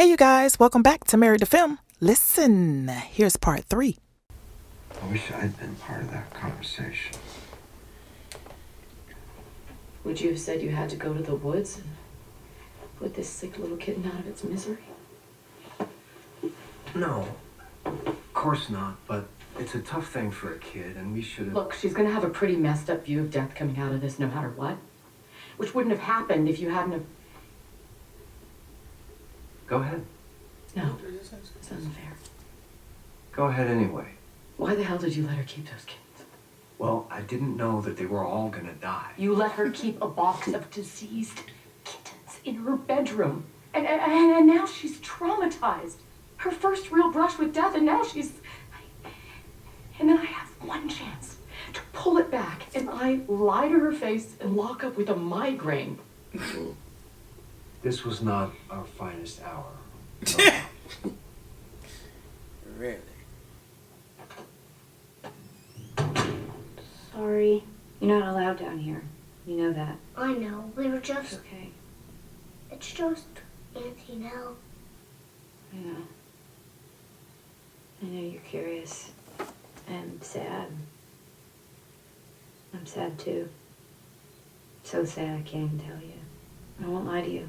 Hey you guys, welcome back to Married to Film. Listen, here's part 3. I wish I'd been part of that conversation. Would you have said you had to go to the woods and put this sick little kitten out of its misery? No, of course not, but it's a tough thing for a kid, and we should have... Look, she's gonna have a pretty messed up view of death coming out of this no matter what. Which wouldn't have happened if you hadn't have... Go ahead. No, it's unfair. Go ahead anyway. Why the hell did you let her keep those kittens? Well, I didn't know that they were all gonna die. You let her keep a box of diseased kittens in her bedroom. And now she's traumatized. Her first real brush with death, and now she's... And then I have one chance to pull it back, and I lie to her face and lock up with a migraine. This was not our finest hour. Really? Sorry. You're not allowed down here. You know that. I know. We were It's just... okay. It's just Auntie Nell. I know. I know you're curious. And sad. I'm sad too. So sad I can't even tell you. I won't lie to you.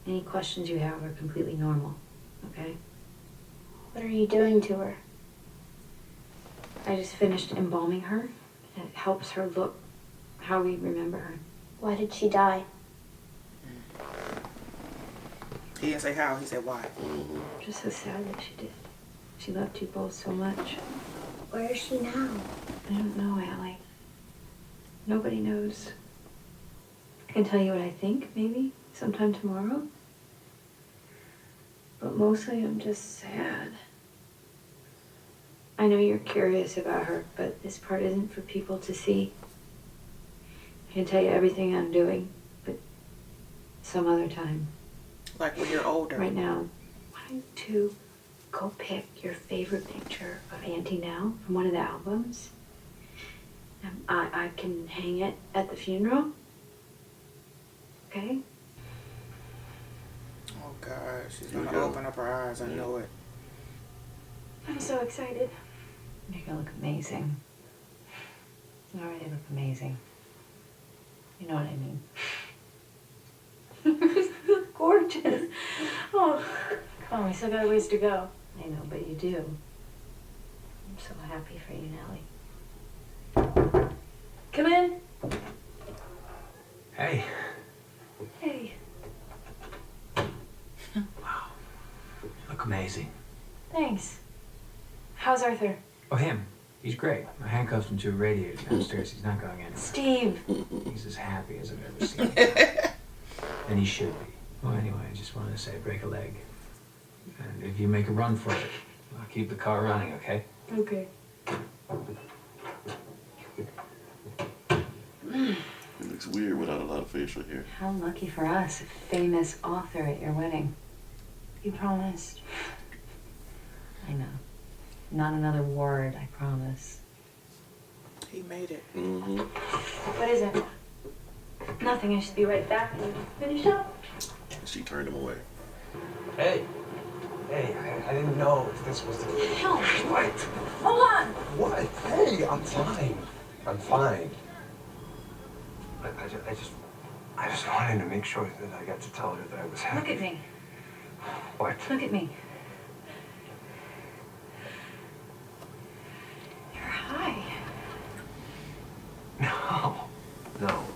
Any questions you have are completely normal, okay? What are you doing to her? I just finished embalming her. And it helps her look how we remember her. Why did she die? He didn't say how, he said why. Just so sad that she did. She loved you both so much. Where is she now? I don't know, Allie. Nobody knows. I can tell you what I think, maybe, sometime tomorrow. But mostly I'm just sad. I know you're curious about her, but this part isn't for people to see. I can tell you everything I'm doing, but some other time. Like when you're older. Right now, why don't you two go pick your favorite picture of Auntie Nell from one of the albums? I can hang it at the funeral. Okay? Oh God, she's gonna open up her eyes, I know it. I'm so excited. You're gonna look amazing. You already look amazing. You know what I mean. You look gorgeous. Oh, come on, we still got a ways to go. I know, but you do. I'm so happy for you, Nellie. Come in. Hey. Hey. Wow. You look amazing. Thanks. How's Arthur? Oh, him. He's great. I handcuffed him to a radiator downstairs. He's not going anywhere. Steve. He's as happy as I've ever seen him. And he should be. Well, anyway, I just wanted to say break a leg. And if you make a run for it, I'll keep the car running, okay? Okay. It looks weird without a lot of facial hair. How lucky for us, a famous author at your wedding. You promised. I know. Not another word, I promise. He made it. Mm-hmm. What is it? Nothing, I should be right back when you finish up. She turned him away. Hey. Hey, I didn't know if this was the... Hell, What? hold on! What? Hey, I'm fine. I'm fine. I just wanted to make sure that I got to tell her that I was happy. Look at me. What? Look at me. You're high. No,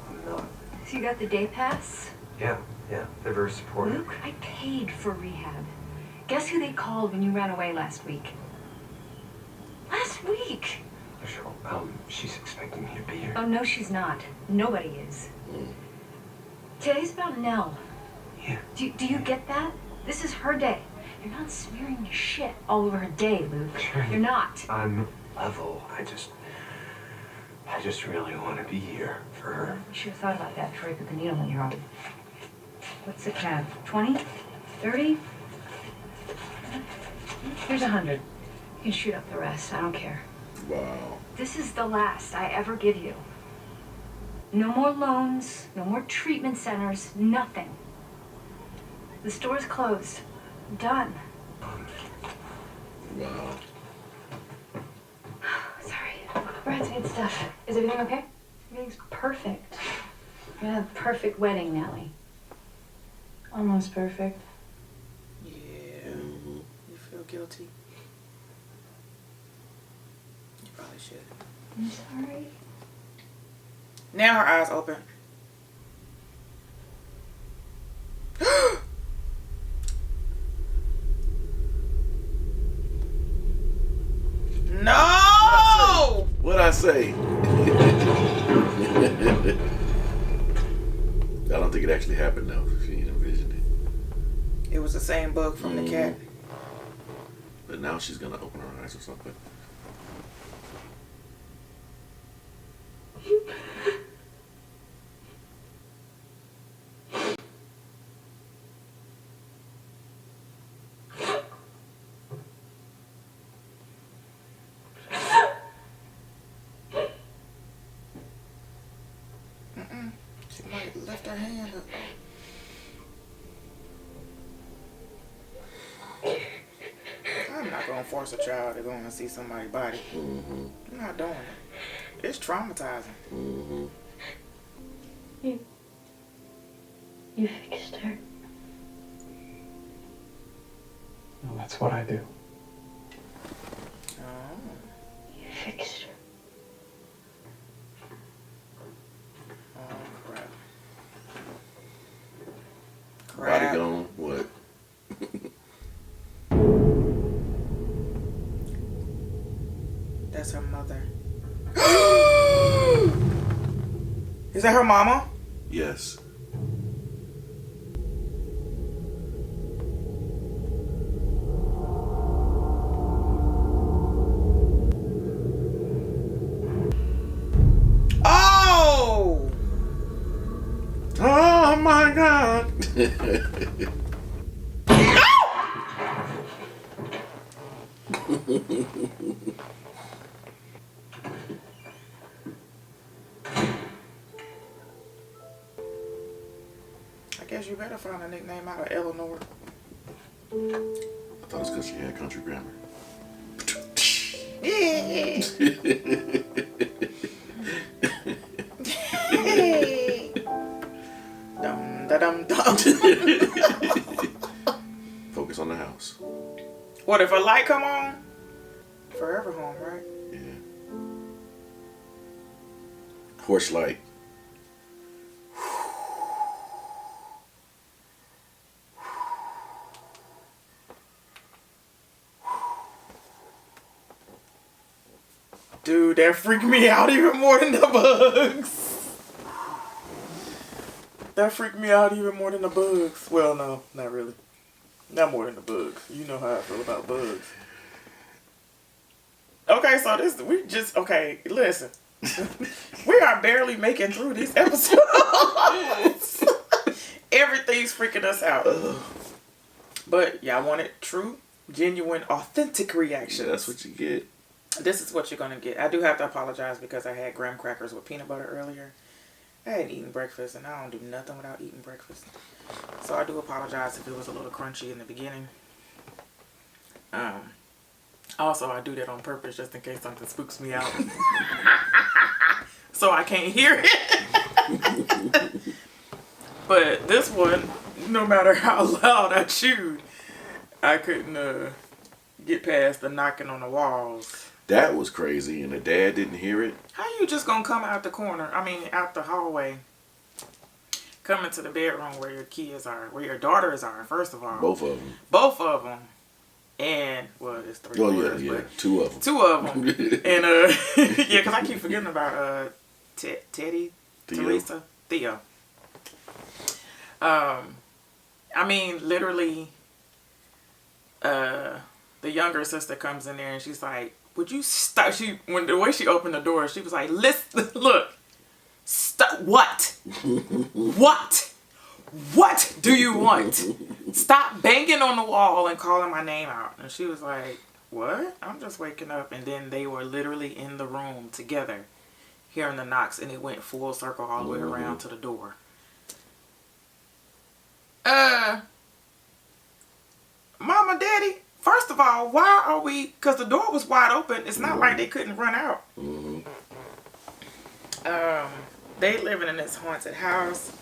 I'm not. So you got the day pass? Yeah, they're very supportive. Luke, I paid for rehab. Guess who they called when you ran away last week? Last week? Sure, she's expecting me to be here. Oh, no, she's not. Nobody is. Today's about Nell. Yeah. Do you get that? This is her day. You're not smearing your shit all over her day, Luke. Sure. You're not. I'm level. I just really want to be here for her. You should have thought about that before you put the needle in your arm. What's the cab? 20? 30? Here's 100. You can shoot up the rest. I don't care. Wow. This is the last I ever give you. No more loans, no more treatment centers, nothing. The store's closed. I'm done. Wow. Sorry. Bridesmaid stuff. Is everything okay? Everything's perfect. We're gonna have a perfect wedding, Nellie. Almost perfect. Yeah. You feel guilty? You probably should. I'm sorry. Now her eyes open. No! What'd I say? I don't think it actually happened though. She ain't envisioned it. It was the same book from the cat. But now she's gonna open her eyes or something. She might lift her hand up. I'm not gonna force a child to go and see somebody's body. I'm not doing it. It's traumatizing. You fixed her. No, that's what I do. Oh. You fixed her. Oh, crap. Body gone. What? That's her mother. Is that her mama? Yes. Oh! Oh my God. I guess you better find a nickname out of Eleanor. I thought it was because she had country grammar. Yeah. Dum da dum dum. Focus on the house. What if a light come on? Forever home, right? Yeah. Horse light. Dude, that freaked me out even more than the bugs. That freaked me out even more than the bugs. Well, no, not really. Not more than the bugs. You know how I feel about bugs. Okay, so okay, listen. We are barely making through these episodes. Everything's freaking us out. But y'all wanted true, genuine, authentic reactions. Yeah, that's what you get. This is what you're going to get. I do have to apologize because I had graham crackers with peanut butter earlier. I hadn't eaten breakfast, and I don't do nothing without eating breakfast. So I do apologize if it was a little crunchy in the beginning. Also, I do that on purpose just in case something spooks me out. So I can't hear it. But this one, no matter how loud I chewed, I couldn't get past the knocking on the walls. That was crazy, and the dad didn't hear it. How you just gonna come out the corner? I mean, out the hallway, come into the bedroom where your kids are, where your daughters are. First of all, Both of them. both of them, and well, it's three. Oh daughters, yeah, but two of them. two of them, and yeah, because I keep forgetting about Teddy, Teresa, Theo. I mean, literally, the younger sister comes in there and she's like, would you stop? When the way she opened the door, she was like, listen, look, stop, what? What do you want? Stop banging on the wall and calling my name out. And she was like, what? I'm just waking up. And then they were literally in the room together, hearing the knocks, and it went full circle all the way around to the door. on, Daddy. First of all, why are we, because the door was wide open. It's not like they couldn't run out. They living in this haunted house.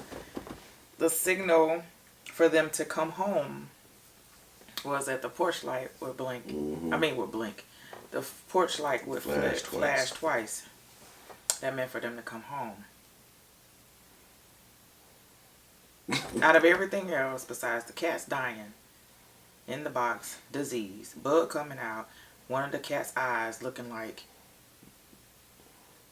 The signal for them to come home was that the porch light would blink. I mean, would blink. The porch light would flash twice. That meant for them to come home. Out of everything else, besides the cats dying in the box, disease, bug coming out, one of the cat's eyes looking like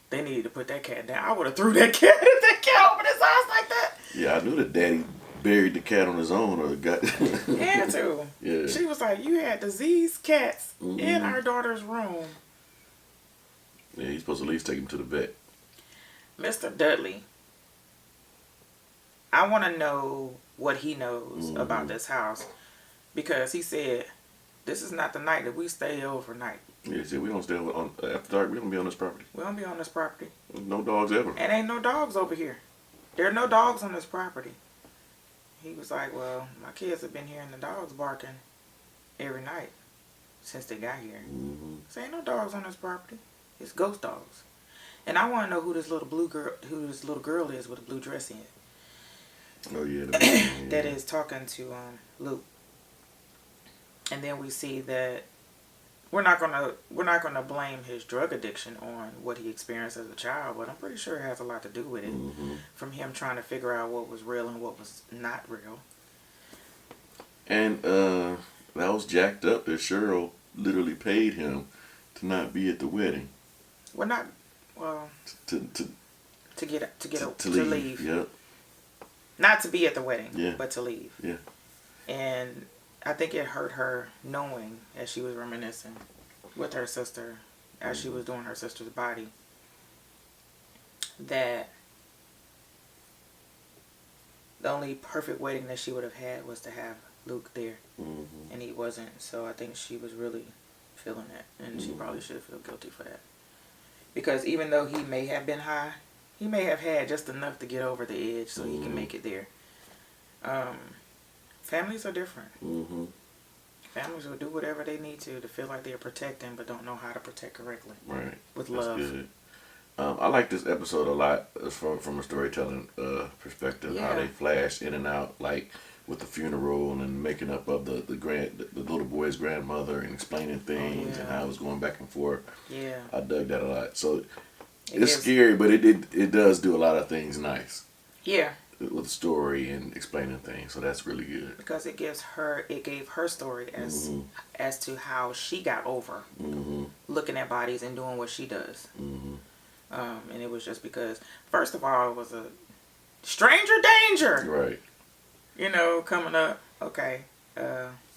they needed to put that cat down. I would have threw that cat if that cat opened his eyes like that. Yeah, I knew that Daddy buried the cat on his own or got. Had to. Yeah. She was like, you had diseased cats in our daughter's room. Yeah, he's supposed to at least take him to the vet. Mr. Dudley, I want to know what he knows about this house, because he said this is not the night that we stay overnight. Yeah, he said we don't stay on after dark. We don't be on this property. We don't be on this property. No dogs ever. And ain't no dogs over here. There are no dogs on this property. He was like, well, my kids have been hearing the dogs barking every night since they got here. So ain't no dogs on this property. It's ghost dogs. And I want to know who this little girl is with a blue dress in. Oh yeah. That is talking to Luke. And then we see that we're not gonna blame his drug addiction on what he experienced as a child, but I'm pretty sure it has a lot to do with it. From him trying to figure out what was real and what was not real. And that was jacked up that Cheryl literally paid him to not be at the wedding. Well, not well. To leave. Yep. Not to be at the wedding, yeah. but to leave. Yeah. And I think it hurt her knowing, as she was reminiscing with her sister, as she was doing her sister's body, that the only perfect wedding that she would have had was to have Luke there. And he wasn't. So I think she was really feeling that. And she probably should feel guilty for that. Because even though he may have been high, he may have had just enough to get over the edge so he can make it there. Families are different. Families will do whatever they need to feel like they're protecting, but don't know how to protect correctly. Right. With That's love. Good. I like this episode a lot from a storytelling perspective. Yeah. How they flash in and out, like with the funeral and then making up of the little boy's grandmother and explaining things and how it was going back and forth. Yeah. I dug that a lot. So it's scary, but it does do a lot of things nice. Yeah. With the story and explaining things, so that's really good. Because it gave her story as to how she got over looking at bodies and doing what she does. And it was just because, first of all, it was a stranger danger. Right. You know, coming up. Okay.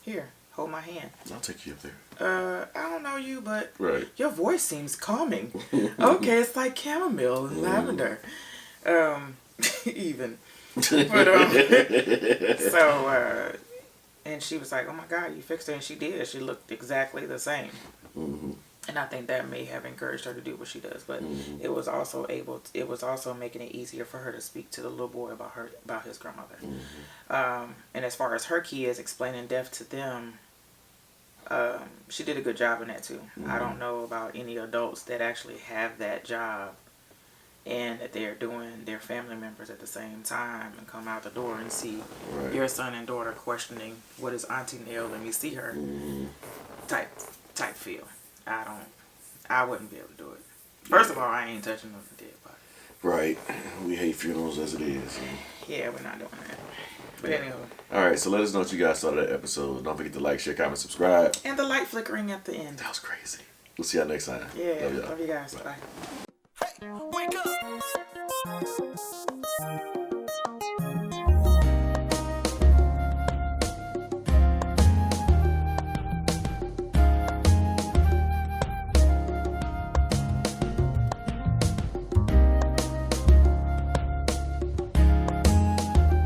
Here, hold my hand. I'll take you up there. I don't know you, but your voice seems calming. Okay, it's like chamomile and lavender. Even. But, and she was like, oh my God, you fixed her. And she did. She looked exactly the same. And I think that may have encouraged her to do what she does. But it was also making it easier for her to speak to the little boy about his grandmother. And as far as her kids, explaining death to them, she did a good job in that too. I don't know about any adults that actually have that job and that they're doing their family members at the same time and come out the door and see your son and daughter questioning, what is Auntie Nell, let me see her, type feel. I wouldn't be able to do it. First of all, I ain't touching no dead body. Right. We hate funerals as it is. Yeah, we're not doing that. But anyway. Alright, so let us know what you guys thought of that episode. Don't forget to like, share, comment, subscribe. And the light flickering at the end. That was crazy. We'll see y'all next time. Yeah, love you guys. Bye. Hey, wake up!